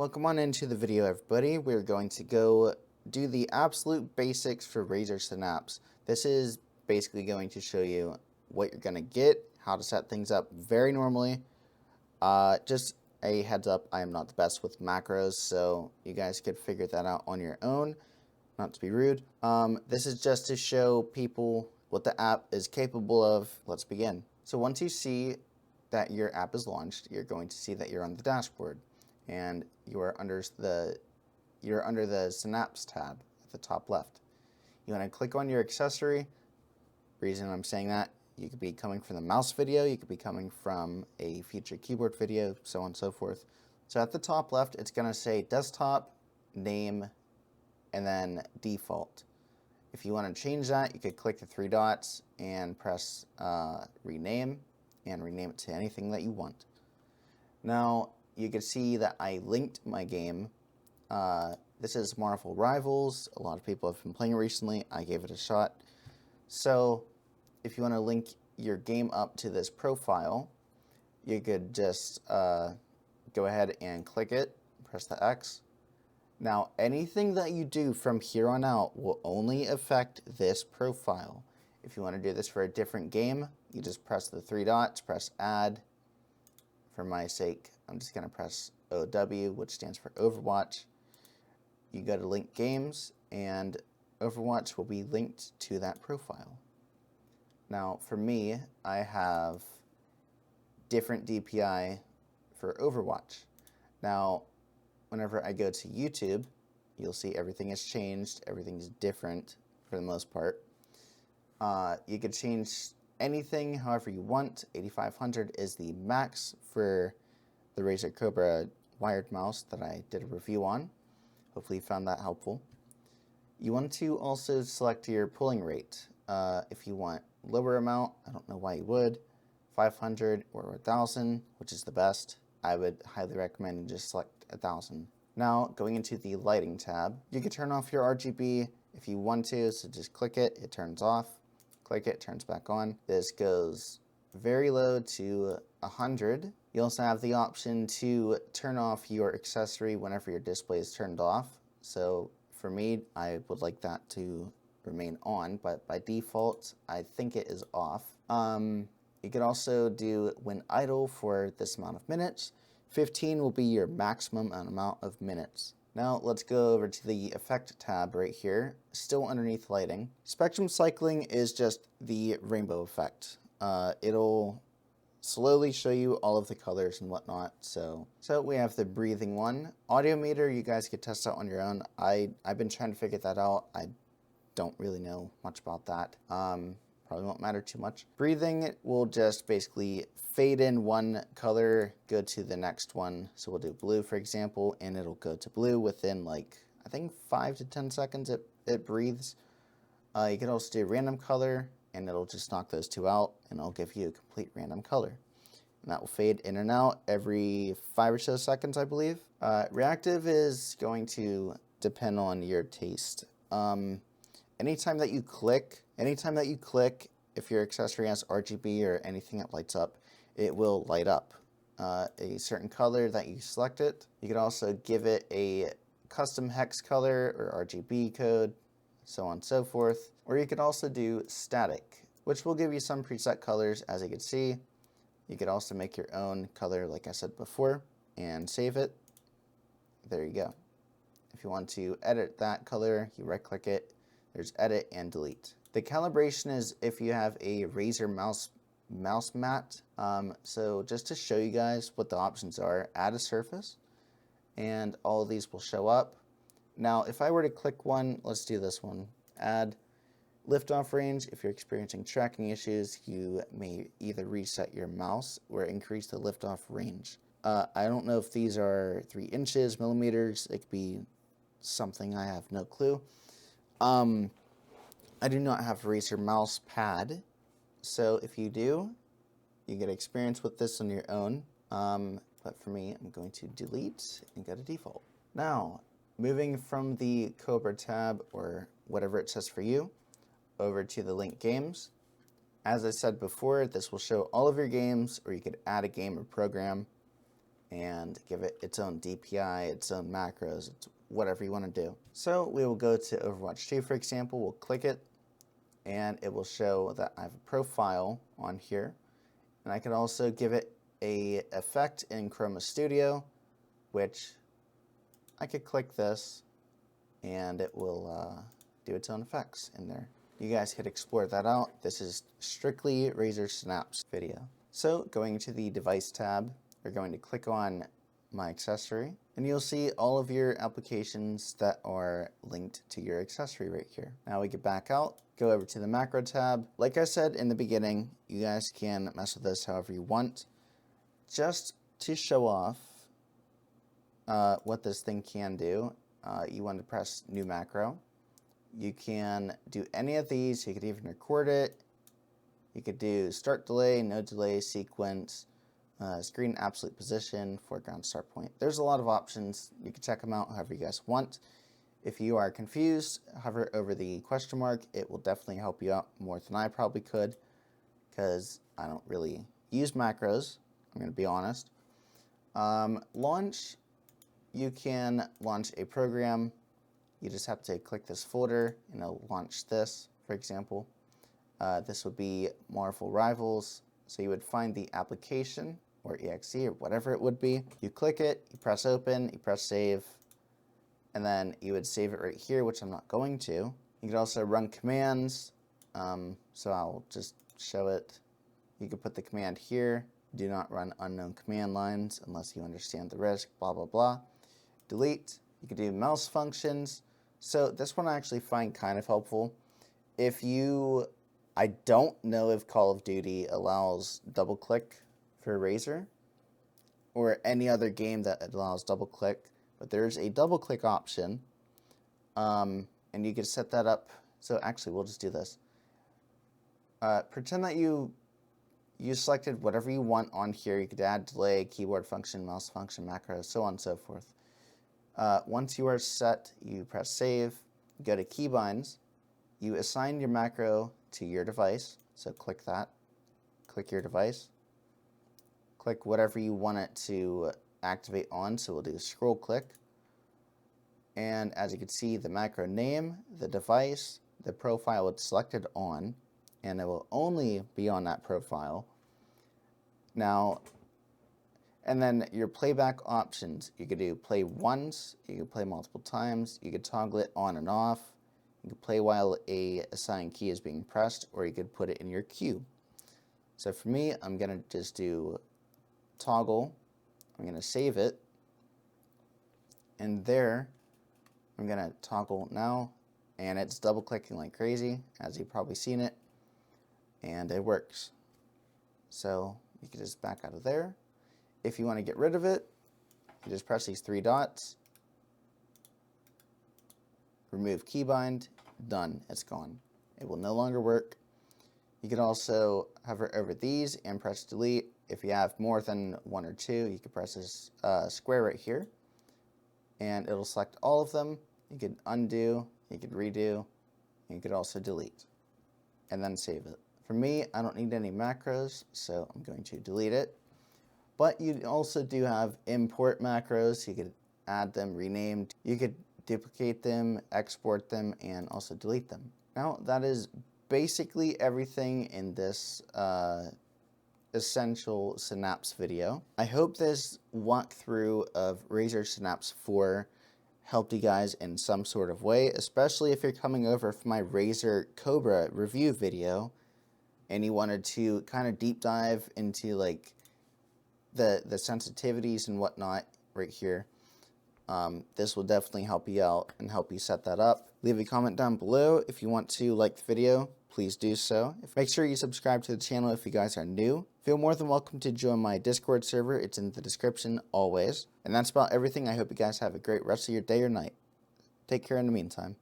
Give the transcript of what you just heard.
Welcome on into the video, everybody. We're going to go do the absolute basics for Razer Synapse. This is basically going to show you what you're going to get, how to set things up very normally. Just a heads up, I am not the best with macros, so you guys could figure that out on your own, not to be rude. This is just to show people what the app is capable of. Let's begin. So once you see that your app is launched, you're going to see that you're on the dashboard. And you are under the Synapse tab at the top left. You want to click on your accessory. Reason I'm saying that, you could be coming from the mouse video, you could be coming from a featured keyboard video, so on and so forth. So at the top left, it's going to say desktop, name, and then default. If you want to change that, you could click the three dots and press rename, and rename it to anything that you want. Now, you can see that I linked my game. This is Marvel Rivals. A lot of people have been playing it recently. I gave it a shot. So if you want to link your game up to this profile, you could just go ahead and click it, press the X. Now, anything that you do from here on out will only affect this profile. If you want to do this for a different game, you just press the three dots, press add. For my sake, I'm just going to press OW, which stands for Overwatch. You go to link games, and Overwatch will be linked to that profile. Now, for me, I have different DPI for Overwatch. Now, whenever I go to YouTube, you'll see everything has changed. Everything's different for the most part. You could change anything however you want. 8500 is the max for the Razer Cobra wired mouse that I did a review on. Hopefully you found that helpful. You want to also select your pulling rate. If you want lower amount, I don't know why you would, 500 or 1000, which is the best. I would highly recommend you just select 1000. Now, going into the lighting tab, you can turn off your RGB if you want to, so just click it, it turns off. Click it, turns back on. This goes very low to 100. You also have the option to turn off your accessory whenever your display is turned off. So for me, I would like that to remain on, but by default, I think it is off. You could also do when idle for this amount of minutes. 15 will be your maximum amount of minutes. Now let's go over to the effect tab right here, still underneath lighting. Spectrum cycling is just the rainbow effect. It'll slowly show you all of the colors and whatnot. So we have the breathing one. Audio meter, you guys could test out on your own. I've been trying to figure that out. I don't really know much about that. Probably won't matter too much. Breathing will just basically fade in one color, go to the next one. So we'll do blue, for example, and it'll go to blue within like, I think 5 to 10 seconds it breathes. You can also do random color, and it'll just knock those two out, and it'll give you a complete random color. And that will fade in and out every 5 or so seconds, I believe. Reactive is going to depend on your taste. Anytime that you click, if your accessory has RGB or anything that lights up, it will light up a certain color that you selected. You could also give it a custom hex color or RGB code, so on and so forth. Or you could also do static, which will give you some preset colors, as you can see. You could also make your own color, like I said before, and save it. There you go. If you want to edit that color, you right-click it. There's edit and delete. The calibration is if you have a Razer mouse mat. So just to show you guys what the options are, add a surface, and all of these will show up. Now, if I were to click one, let's do this one, add liftoff range. If you're experiencing tracking issues, you may either reset your mouse or increase the liftoff range. I don't know if these are 3 inches, millimeters. It could be something, I have no clue. I do not have Razer mouse pad, so if you do, you get experience with this on your own. But for me, I'm going to delete and go to default. Now, moving from the Cobra tab, or whatever it says for you, over to the link games. As I said before, this will show all of your games, or you could add a game or program. and give it its own DPI, its own macros, it's whatever you want to do. So we will go to Overwatch 2, for example. We'll click it, and it will show that I have a profile on here. And I can also give it a effect in Chroma Studio, which I could click this, and it will do its own effects in there. You guys could explore that out. This is strictly Razer Synapse video. So going to the Device tab, we're going to click on My Accessory, and you'll see all of your applications that are linked to your accessory right here. Now we get back out, go over to the Macro tab. Like I said in the beginning, you guys can mess with this however you want. Just to show off what this thing can do, you want to press New Macro. You can do any of these. You could even record it. You could do start delay, no delay, sequence, screen absolute position, foreground start point. There's a lot of options. You can check them out however you guys want. If you are confused, hover over the question mark. It will definitely help you out more than I probably could, because I don't really use macros, I'm going to be honest. Launch, you can launch a program. You just have to click this folder and it'll launch this, for example. This would be Marvel Rivals. So you would find the application or exe or whatever it would be. You click it, you press open, you press save, and then you would save it right here, which I'm not going to. You could also run commands. So I'll just show it. You could put the command here. Do not run unknown command lines unless you understand the risk, blah, blah, blah. Delete. You could do mouse functions. So this one I actually find kind of helpful. I don't know if Call of Duty allows double click for Razer or any other game that allows double click, but there's a double click option, and you can set that up. So actually we'll just do this. Pretend that you selected whatever you want on here. You could add delay, keyboard function, mouse function, macro, so on and so forth. Once you are set, you press save, go to keybinds, you assign your macro to your device, so click that, click your device, click whatever you want it to activate on, so we'll do scroll click, and as you can see, the macro name, the device, the profile it's selected on, and it will only be on that profile. Now, and then your playback options, you could do play once, you could play multiple times, you could toggle it on and off, you could play while a assigned key is being pressed, or you could put it in your queue. So for me, I'm going to just do toggle, I'm going to save it, and there, I'm going to toggle now, and it's double clicking like crazy, as you've probably seen it, and it works. So you can just back out of there. If you want to get rid of it, you just press these three dots, remove keybind, done, it's gone. It will no longer work. You can also hover over these and press delete. If you have more than one or two, you can press this square right here, and it'll select all of them. You could undo, you could redo, and you could also delete, and then save it. For me, I don't need any macros, so I'm going to delete it. But you also do have import macros. You could add them, rename. You could duplicate them, export them, and also delete them. Now, that is basically everything in this essential Synapse video. I hope this walkthrough of Razer Synapse 4 helped you guys in some sort of way, especially if you're coming over from my Razer Cobra review video and you wanted to kind of deep dive into like the sensitivities and whatnot right here. This will definitely help you out and help you set that up. Leave a comment down below if you want to like the video. Please do so. Make sure you subscribe to the channel if you guys are new. Feel more than welcome to join my Discord server. It's in the description always. And that's about everything. I hope you guys have a great rest of your day or night. Take care in the meantime.